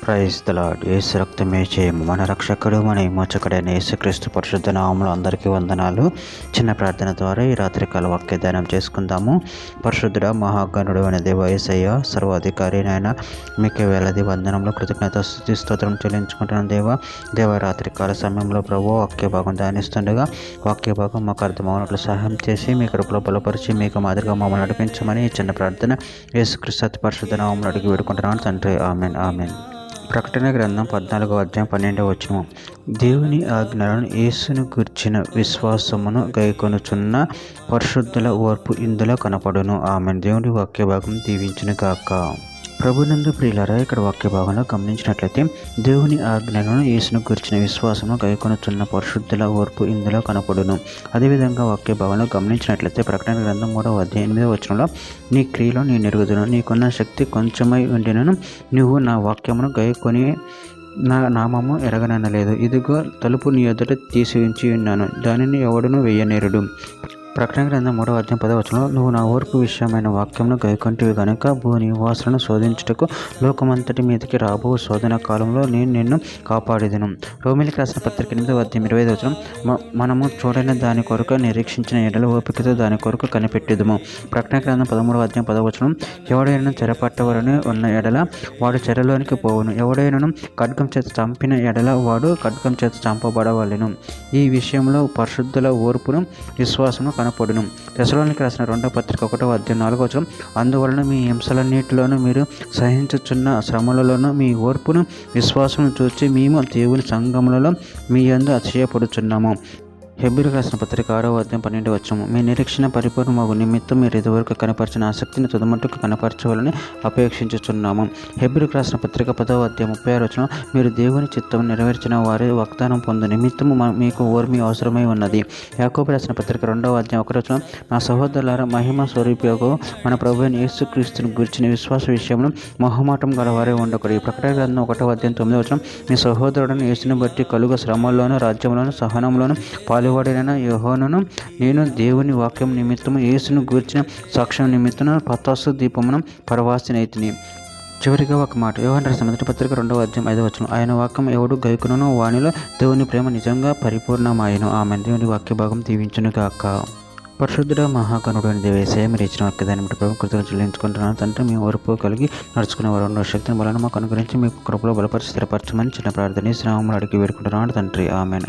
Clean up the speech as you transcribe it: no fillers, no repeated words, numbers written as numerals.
Praise the lord. యేసు రక్తమే జయము. మన రక్షకుడు మన విమోచకుడైన యేసుక్రీస్తు పరిశుద్ధ నామములో అందరికీ వందనాలు. చిన్న ప్రార్థన ద్వారా ఈ రాత్రికాల వాక్య ధ్యానం చేసుకుందాము. పరిశుద్ధుడ మహాగణుడు అనే దేవ యేసయ్య, సర్వాధికారి నాయన, మీకే వేలది వందనంలో కృతజ్ఞత స్తుతి స్తోత్రం చెల్లించుకుంటున్న దేవ రాత్రికాల సమయంలో ప్రభు వాక్య భాగం ధ్యానిస్తుండగా వాక్య భాగం మాకు అర్థమవునట్లు సహాయం చేసి మీ కృపలో బలపరిచి మీకు మాదిరిగా మమ్మల్ని నడిపించమని ఈ చిన్న ప్రార్థన యేసుక్రీస్తు అతి పరిశుద్ధ నామములో అడిగి వేడుకుంటున్నాను తండ్రి. Amen amen. ప్రకటన గ్రంథం 14:12 దేవుని ఆజ్ఞలను యేసును గూర్చిన విశ్వాసమును గైకొనుచున్న పరిశుద్ధుల ఓర్పు ఇందులో కనపడును. ఆమెన్. దేవుని వాక్య భాగం దీవించును గాక. ప్రభునందు ప్రియులారా, ఇక్కడ వాక్య భాగంలో గమనించినట్లయితే దేవుని ఆజ్ఞలను యేసును గురించిన విశ్వాసము గైకొనుచున్న పరిశుద్ధుల ఓర్పు ఇందులో కనపడును. అదేవిధంగా వాక్య భాగంలో గమనించినట్లయితే ప్రకటన గ్రంథం 3:8 నీ క్రియలో నేను ఎరుగుదును, నీకున్న శక్తి కొంచెమై ఉండినను నువ్వు నా వాక్యమును గైకొని నా నామము ఎరగననలేదు. ఇదిగో తలుపు నీ ఎదుట తీసి ఉంచి ఉన్నాను, దానిని ఎవడును వెయ్యనేరుడు. ప్రకటన గ్రంథం 3:10 నువ్వు నా ఓర్పు విషయమైన వాక్యంను గైకొంటివి గనుక భూ నివాసులను శోధించుటకు లోకమంతటి మీదకి రాబో శోధన కాలంలో నేను నిన్ను కాపాడేదను. రోమిలికి రాసిన పత్రిక 8:25 మనము చూడని దాని కొరకు నిరీక్షించిన ఎడల ఓపికతో దాని కొరకు కనిపెట్టేదము. ప్రకటన గ్రంథం 13:10 ఎవడైనా చెరపట్టవలని ఉన్న ఎడల వాడు చెరలోనికి పోవును, ఎవడైనా ఖడ్గం చేత చంపిన ఎడల వాడు ఖడ్గం చేత చంపబడవలెను. ఈ విషయంలో పరిశుద్ధుల ఓర్పును విశ్వాసము కనపడును. తెస్సలోనికీయులకు రాసిన 2వ పత్రిక 1:4 అందువలన మీ హింసలన్నిటిలోనూ మీరు సహించుచున్న శ్రమలలోనూ మీ ఓర్పును విశ్వాసమును చూచి మేము దేవుని సంఘములలో మీ యందు అతిశయపడుచున్నాము. హెబ్రీయులకు రాసిన పత్రిక 6:12 మీ నిరీక్షణ పరిపూర్ణమగు నిమిత్తం మీరు ఇదివరకు కనపరిచిన ఆసక్తిని తుదమట్టుకు కనపరచవాలని అపేక్షించుచున్నాము. హెబ్రీయులకు రాసిన పత్రిక 10:36 మీరు దేవుని చిత్తము నెరవేర్చిన వారి వాగ్దానం పొందు నిమిత్తము మీకు ఓర్మి అవసరమై ఉన్నది. యాకోబు రాసిన పత్రిక 2:1 నా సహోదరులారా, మహిమ స్వరూపియగు మన ప్రభువైన యేసుక్రీస్తును గురించిన విశ్వాస విషయంలో మొహమాటం గలవారే ఉండకూడదు. ప్రకటన గ్రంథం 1:9 మీ సహోదరుడని యేసుని బట్టి కలుగు శ్రమల్లోను రాజ్యంలోను సహనంలోను పాలువాడిన యోహానును నేను దేవుని వాక్యం నిమిత్తము యేసును గూర్చిన సాక్ష్యం నిమిత్తము పతాసు దీపమును పరవాసినైతిని. చివరిగా ఒక మాట, యోహాను రాసిన మొదటి పత్రిక 2:5 ఆయన వాక్యం ఎవడు గైకొనునో వానిలో దేవుని ప్రేమ నిజంగా పరిపూర్ణమాయను. ఆమె. దేవుని వాక్య భాగం దీవించును గాక. పరిశుద్ధుడ మహాగణుడు అని దేవేశయ మీరు ఇచ్చిన వాక్యదాన్ని బట్టి ప్రభు కృతజ్ఞతలు చెల్లించుకుంటున్నాను తండ్రి. మీ ఓర్పు కలిగి నడుచుకునే వారు శక్తిని బలను మాకు అనుగ్రహించి మీ కృపలో బలపరిచి స్థిరపరచమని చిన్న ప్రార్థన శ్రామములు అడిగి వేడుకుంటున్నాను తండ్రి. ఆమెన్.